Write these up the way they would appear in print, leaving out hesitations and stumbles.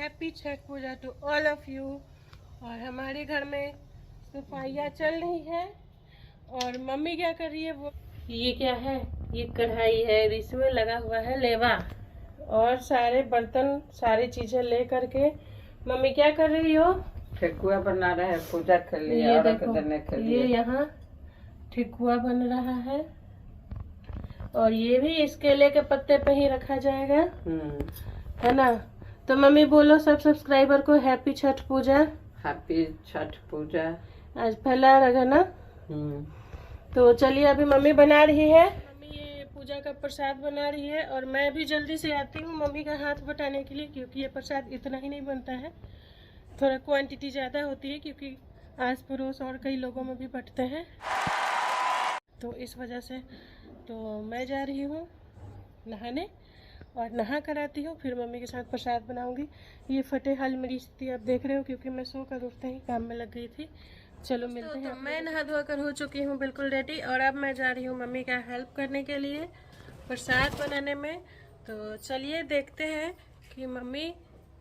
Happy Chhath Puja to all of you. और हमारे घर में सफाइयाँ चल रही है और मम्मी क्या कर रही है वो, ये क्या है, ये कढ़ाई है, इसमें लगा हुआ है लेवा और सारे बर्तन सारी चीजें ले करके मम्मी क्या कर रही हो, ठेकुआ बना रहा है पूजा के लिए। ये और देखो देने के लिए ये यहाँ ठेकुआ बन रहा है और ये भी इस केले के पत्ते पे ही रखा जाएगा, है ना। तो मम्मी बोलो सब सब्सक्राइबर को हैप्पी छठ पूजा। हैप्पी छठ पूजा। आज पहला रहा ना। तो चलिए अभी मम्मी बना रही है, मम्मी ये पूजा का प्रसाद बना रही है और मैं भी जल्दी से आती हूँ मम्मी का हाथ बटाने के लिए, क्योंकि ये प्रसाद इतना ही नहीं बनता है, थोड़ा क्वांटिटी ज़्यादा होती है क्योंकि आस पड़ोस और कई लोगों में भी बंटते हैं, तो इस वजह से तो मैं जा रही हूँ नहाने और नहा कर आती हूँ, फिर मम्मी के साथ प्रसाद बनाऊंगी। ये फतेह हाल मेरी स्थिति आप देख रहे हो क्योंकि मैं सो कर उठते ही काम में लग गई थी। चलो मिलते हैं। मैं नहा धोआ कर हो चुकी हूँ बिल्कुल रेडी और अब मैं जा रही हूँ मम्मी का हेल्प करने के लिए प्रसाद बनाने में। तो चलिए देखते हैं कि मम्मी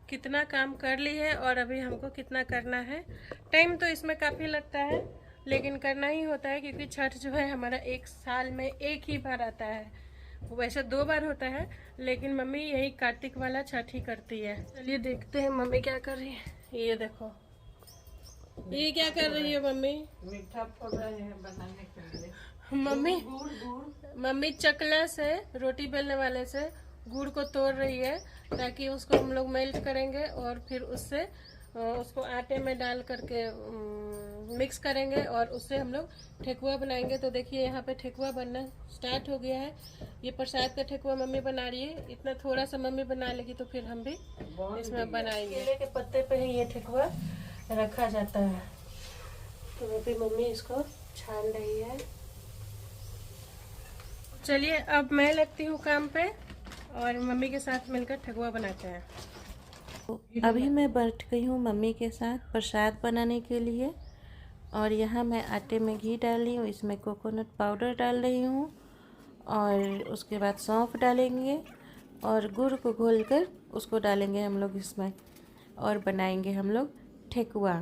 कितना काम कर ली है और अभी हमको कितना करना है। टाइम तो इसमें काफ़ी लगता है लेकिन करना ही होता है क्योंकि छठ जो है हमारा एक साल में एक ही बार आता है, वैसे 2 बार होता है लेकिन मम्मी यही कार्तिक वाला छठ ही करती है। चलिए देखते हैं मम्मी क्या कर रही है। ये देखो ये क्या कर रही है मम्मी, मीठा फोड़ रहे हैं बनाने के लिए। मम्मी गुड़ मम्मी चकला से रोटी बेलने वाले से गुड़ को तोड़ रही है ताकि उसको हम लोग मेल्ट करेंगे और फिर उससे उसको आटे में डाल करके मिक्स करेंगे और उससे हम लोग ठेकुआ बनाएंगे। तो देखिए यहाँ पे ठेकुआ बनना स्टार्ट हो गया है। ये प्रसाद का ठेकुआ मम्मी बना रही है, इतना थोड़ा सा मम्मी बना लेगी तो फिर हम भी इसमें बनाएंगे। केले के पत्ते पे ही ये ठेकुआ रखा जाता है, तो अभी मम्मी इसको छान रही है। चलिए अब मैं लगती हूँ काम पे और मम्मी के साथ मिलकर ठेकुआ बनाते हैं। अभी मैं बैठ गई हूँ मम्मी के साथ प्रसाद बनाने के लिए और यहाँ मैं आटे में घी डाल रही हूँ, इसमें कोकोनट पाउडर डाल रही हूँ और उसके बाद सौंफ डालेंगे और गुड़ को घोलकर उसको डालेंगे हम लोग इसमें और बनाएंगे हम लोग ठेकुआ।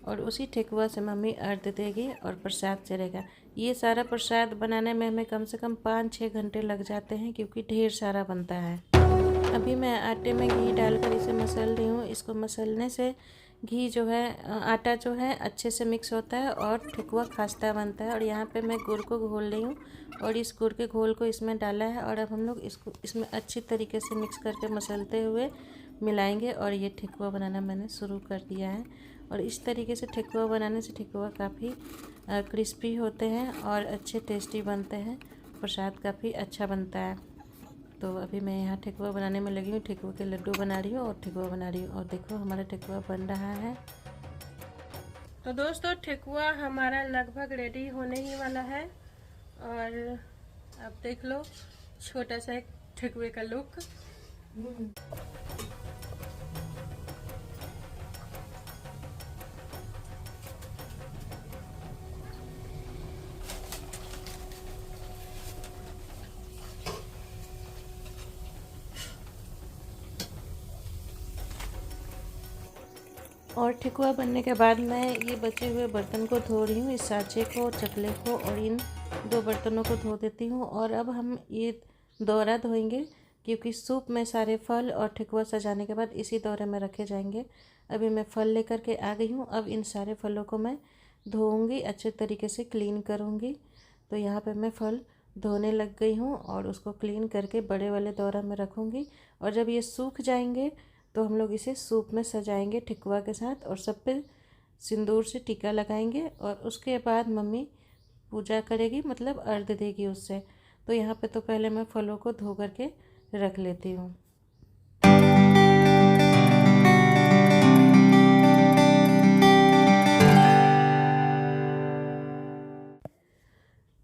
और उसी ठेकुआ से मम्मी अर्घ देगी और प्रसाद चढ़ेगा। ये सारा प्रसाद बनाने में हमें कम से कम 5-6 घंटे लग जाते हैं क्योंकि ढेर सारा बनता है। अभी मैं आटे में घी डालकर इसे मसल रही हूँ। इसको मसलने से घी जो है आटा जो है अच्छे से मिक्स होता है और ठेकुआ खस्ता बनता है। और यहाँ पे मैं गुड़ को घोल रही हूँ और इस गुड़ के घोल को इसमें डाला है और अब हम लोग इसको इसमें अच्छी तरीके से मिक्स करके मसलते हुए मिलाएंगे और ये ठेकुआ बनाना मैंने शुरू कर दिया है। और इस तरीके से ठेकुआ बनाने से ठेकुआ काफ़ी क्रिस्पी होते हैं और अच्छे टेस्टी बनते हैं, प्रसाद काफ़ी अच्छा बनता है। तो अभी मैं यहाँ ठेकुआ बनाने में लगी हूँ, ठेकुआ के लड्डू बना रही हूँ और ठेकुआ बना रही हूँ और देखो हमारा ठेकुआ बन रहा है। तो दोस्तों ठेकुआ हमारा लगभग रेडी होने ही वाला है और अब देख लो छोटा सा एक ठेकुए का लुक। और ठेकुआ बनने के बाद मैं ये बचे हुए बर्तन को धो रही हूँ, इस साँचे को, चकले को और इन 2 बर्तनों को धो देती हूँ। और अब हम ये दौरा धोएंगे क्योंकि सूप में सारे फल और ठेकुआ सजाने के बाद इसी दौरे में रखे जाएंगे। अभी मैं फल लेकर के आ गई हूँ, अब इन सारे फलों को मैं धोऊँगी, अच्छे तरीके से क्लीन करूँगी। तो यहाँ पर मैं फल धोने लग गई हूँ और उसको क्लीन करके बड़े वाले दौरा में रखूँगी। और जब ये सूख जाएंगे तो हम लोग इसे सूप में सजाएंगे ठेकुआ के साथ और सब पे सिंदूर से टीका लगाएंगे और उसके बाद मम्मी पूजा करेगी, मतलब अर्घ देगी उससे। तो यहाँ पे तो पहले मैं फलों को धो करके रख लेती हूँ।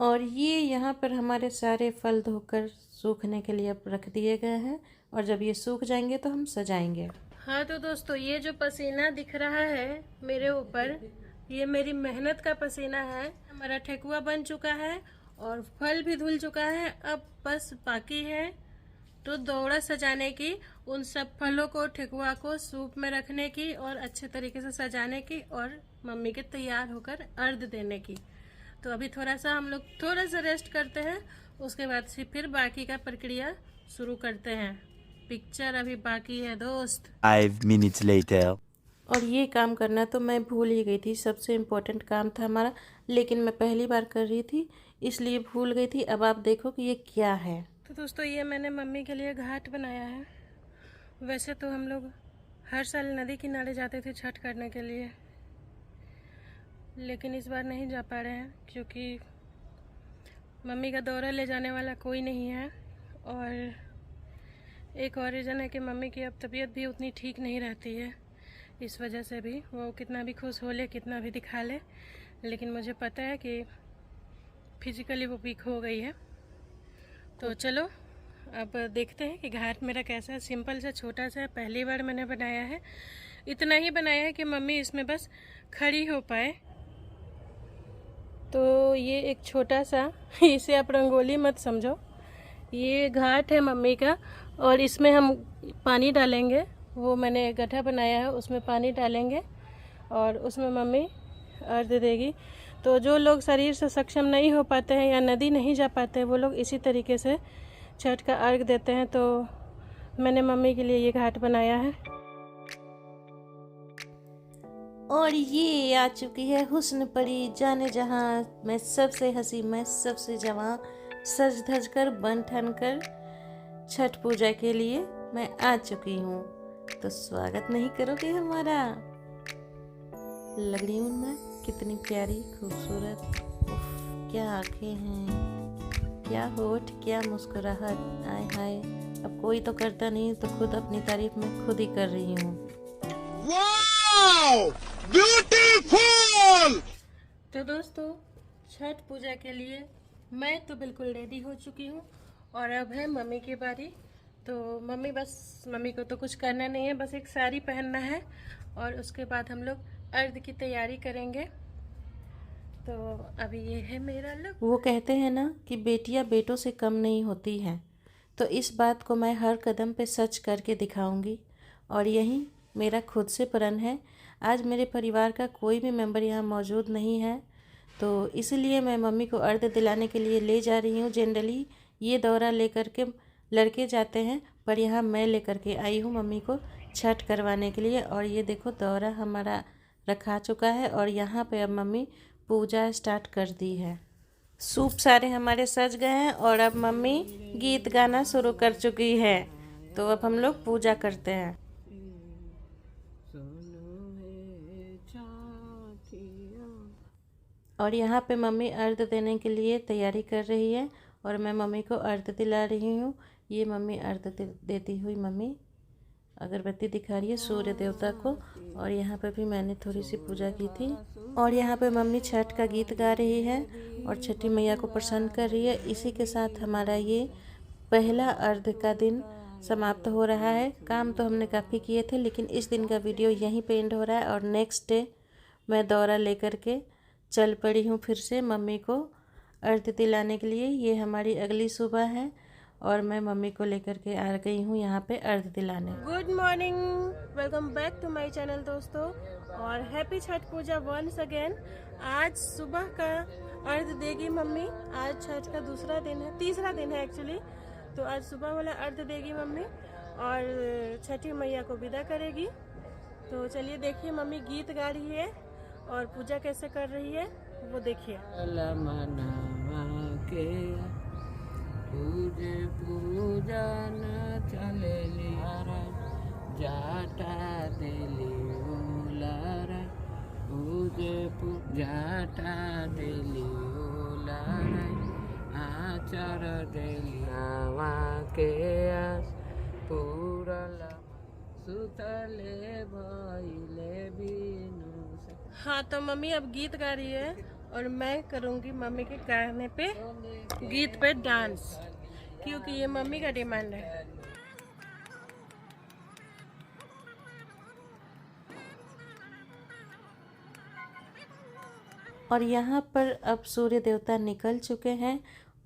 और ये यहाँ पर हमारे सारे फल धोकर सूखने के लिए अब रख दिए गए हैं और जब ये सूख जाएंगे तो हम सजाएंगे। हाँ तो दोस्तों ये जो पसीना दिख रहा है मेरे ऊपर, ये मेरी मेहनत का पसीना है। हमारा ठेकुआ बन चुका है और फल भी धुल चुका है, अब बस बाकी है तो दौरा सजाने की, उन सब फलों को, ठेकुआ को सूप में रखने की और अच्छे तरीके से सजाने की और मम्मी के तैयार होकर अर्घ देने की। तो अभी थोड़ा सा हम लोग थोड़ा सा रेस्ट करते हैं, उसके बाद से फिर बाकी का प्रक्रिया शुरू करते हैं। पिक्चर अभी बाकी है दोस्त। 5 minutes later. और ये काम करना तो मैं भूल ही गई थी, सबसे इम्पोर्टेंट काम था हमारा, लेकिन मैं पहली बार कर रही थी इसलिए भूल गई थी। अब आप देखो कि ये क्या है। तो दोस्तों ये मैंने मम्मी के लिए घाट बनाया है। वैसे तो हम लोग हर साल नदी किनारे जाते थे छठ करने के लिए, लेकिन इस बार नहीं जा पा रहे हैं क्योंकि मम्मी का दौरा ले जाने वाला कोई नहीं है। और एक और रीज़न है कि मम्मी की अब तबीयत भी उतनी ठीक नहीं रहती है। इस वजह से भी वो कितना भी खुश हो ले, कितना भी दिखा ले, लेकिन मुझे पता है कि फिजिकली वो वीक हो गई है। तो चलो अब देखते हैं कि घाट मेरा कैसा है। सिंपल सा छोटा सा पहली बार मैंने बनाया है, इतना ही बनाया है कि मम्मी इसमें बस खड़ी हो पाए। तो ये एक छोटा सा, इसे आप रंगोली मत समझो, ये घाट है मम्मी का और इसमें हम पानी डालेंगे। वो मैंने गड्ढा बनाया है, उसमें पानी डालेंगे और उसमें मम्मी अर्घ देगी। तो जो लोग शरीर से सक्षम नहीं हो पाते हैं या नदी नहीं जा पाते हैं, वो लोग इसी तरीके से छठ का अर्घ देते हैं। तो मैंने मम्मी के लिए ये घाट बनाया है। और ये आ चुकी है हुस्न परी जाने जहाँ, मैं सबसे हंसी, मैं सबसे जवां, सज धज कर बन ठन कर छठ पूजा के लिए मैं आ चुकी हूँ। तो स्वागत नहीं करोगे हमारा? लग रही हूँ मैं कितनी प्यारी, खूबसूरत। उफ, क्या आंखें हैं, क्या होठ, क्या मुस्कुराहट। आय हाय, अब कोई तो करता नहीं तो खुद अपनी तारीफ मैं खुद ही कर रही हूँ। Wow, beautiful. तो दोस्तों छठ पूजा के लिए मैं तो बिल्कुल रेडी हो चुकी हूँ और अब है मम्मी की बारी। तो मम्मी को तो कुछ करना नहीं है, बस एक साड़ी पहनना है और उसके बाद हम लोग अर्घ की तैयारी करेंगे। तो अभी ये है मेरा लुक। वो कहते हैं ना कि बेटियां बेटों से कम नहीं होती हैं, तो इस बात को मैं हर कदम पे सच करके दिखाऊंगी और यही मेरा खुद से प्रण है। आज मेरे परिवार का कोई भी मेंबर यहाँ मौजूद नहीं है, तो इसलिए मैं मम्मी को अर्घ दिलाने के लिए ले जा रही हूँ। जनरली ये दौरा लेकर के लड़के जाते हैं, पर यहाँ मैं लेकर के आई हूँ मम्मी को छठ करवाने के लिए। और ये देखो दौरा हमारा रखा चुका है और यहाँ पे अब मम्मी पूजा स्टार्ट कर दी है। सूप सारे हमारे सज गए हैं और अब मम्मी गीत गाना शुरू कर चुकी है। तो अब हम लोग पूजा करते हैं। और यहाँ पे मम्मी अर्घ देने के लिए तैयारी कर रही है और मैं मम्मी को अर्घ दिला रही हूँ। ये मम्मी अर्घ देती हुई मम्मी अगरबत्ती दिखा रही है सूर्य देवता को। और यहाँ पे भी मैंने थोड़ी सी पूजा की थी। और यहाँ पे मम्मी छठ का गीत गा रही है और छठी मैया को प्रसन्न कर रही है। इसी के साथ हमारा ये पहला अर्घ का दिन समाप्त हो रहा है। काम तो हमने काफ़ी किए थे, लेकिन इस दिन का वीडियो यहीं पे एंड हो रहा है। और नेक्स्ट डे मैं दौरा लेकर के चल पड़ी हूँ फिर से मम्मी को अर्घ दिलाने के लिए। ये हमारी अगली सुबह है और मैं मम्मी को लेकर के आ गई हूँ यहाँ पे अर्घ दिलाने। Good morning, welcome back to my channel दोस्तों, और happy Chhath Puja once again. आज सुबह का अर्घ देगी मम्मी। आज छठ का दूसरा दिन है, तीसरा दिन है एक्चुअली। तो आज सुबह वाला अर्घ देगी मम्मी और छठी मैया को विदा करेगी। तो चलिए देखिए मम्मी गीत गा रही है और पूजा कैसे कर रही है वो देखिए। पूजे पूजन चलेली जाटा देली ओलारा, पूजे जाटा देली ओलारा, आचर देली नावा के आस पूरला सुतले भइले बिनु। हाँ तो मम्मी अब गीत गा रही है और मैं करूँगी मम्मी के गाने पे, गीत पे डांस, क्योंकि ये मम्मी का डिमांड है। और यहाँ पर अब सूर्य देवता निकल चुके हैं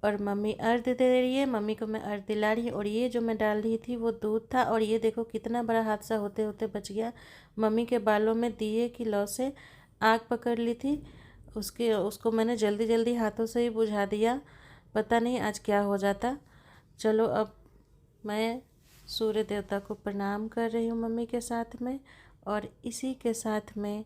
और मम्मी अर्घ दे रही है। मम्मी को मैं अर्घ दिला रही हूँ। और ये जो मैं डाल रही थी वो दूध था। और ये देखो कितना बड़ा हादसा होते होते बच गया। मम्मी के बालों में दिए की लौ से आग पकड़ ली थी। उसको मैंने जल्दी जल्दी हाथों से ही बुझा दिया। पता नहीं आज क्या हो जाता। चलो अब मैं सूर्य देवता को प्रणाम कर रही हूँ मम्मी के साथ में। और इसी के साथ में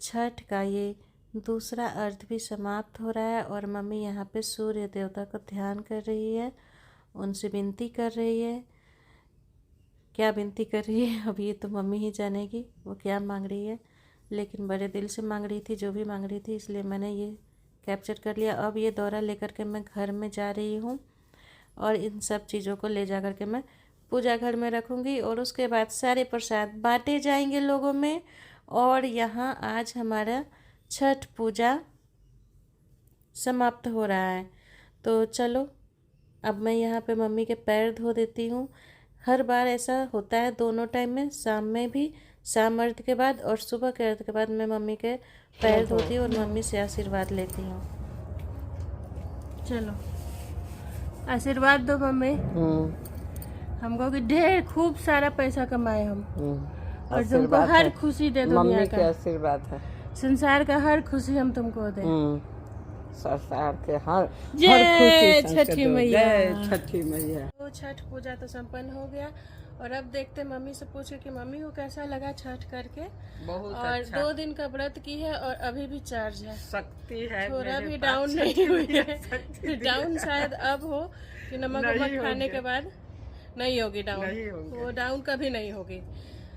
छठ का ये दूसरा अर्घ भी समाप्त हो रहा है। और मम्मी यहाँ पे सूर्य देवता को ध्यान कर रही है, उनसे विनती कर रही है। क्या विनती कर रही है अब ये तो मम्मी ही जानेगी वो क्या मांग रही है। लेकिन बड़े दिल से मांग रही थी, जो भी मांग रही थी, इसलिए मैंने ये कैप्चर कर लिया। अब ये दौरा लेकर के मैं घर में जा रही हूँ और इन सब चीज़ों को ले जा कर के मैं पूजा घर में रखूँगी। और उसके बाद सारे प्रसाद बांटे जाएंगे लोगों में। और यहाँ आज हमारा छठ पूजा समाप्त हो रहा है। तो चलो अब मैं यहाँ पे मम्मी के पैर धो देती हूँ। हर बार ऐसा होता है दोनों टाइम में, शाम में भी, शाम अर्घ के बाद और सुबह के अर्घ के बाद मैं मम्मी के पैर धोती हूँ और मम्मी से आशीर्वाद लेती हूँ। चलो आशीर्वाद दो मम्मी हमको कि ढेर खूब सारा पैसा कमाए हम और तुमको हर खुशी दे दुनिया मम्मी का के आशीर्वाद है। संसार का हर खुशी हम तुमको दे। संसार के हर जय खुशी छठी मैया। जय छठी मैया। तो छठ पूजा तो संपन्न हो गया और अब देखते मम्मी से पूछे कि मम्मी को कैसा लगा छठ करके। बहुत और अच्छा। 2 दिन का व्रत की है और अभी भी चार्ज है, शक्ति है थोड़ा मेरे भी पास, डाउन नहीं हुई है। डाउन शायद अब हो कि नमक नहीं वमक खाने होगी। के बाद नहीं होगी डाउन, नहीं होगी। वो डाउन कभी नहीं होगी।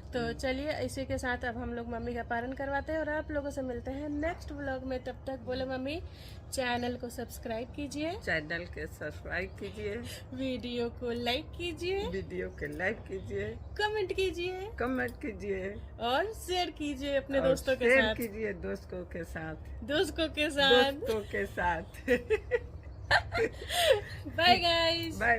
तो चलिए इसी के साथ अब हम लोग मम्मी का पारण करवाते हैं और आप लोगों से मिलते हैं नेक्स्ट व्लॉग में। तब तक बोले मम्मी चैनल को सब्सक्राइब कीजिए, चैनल के सब्सक्राइब कीजिए, वीडियो को लाइक कीजिए, वीडियो के लाइक कीजिए, कमेंट कीजिए कमेंट कीजिए और शेयर कीजिए अपने और दोस्तों के शेयर साथ, कीजिए दोस्तों के साथ, दोस्तों के साथ। दोस्तों के साथ। Bye guys. बाय।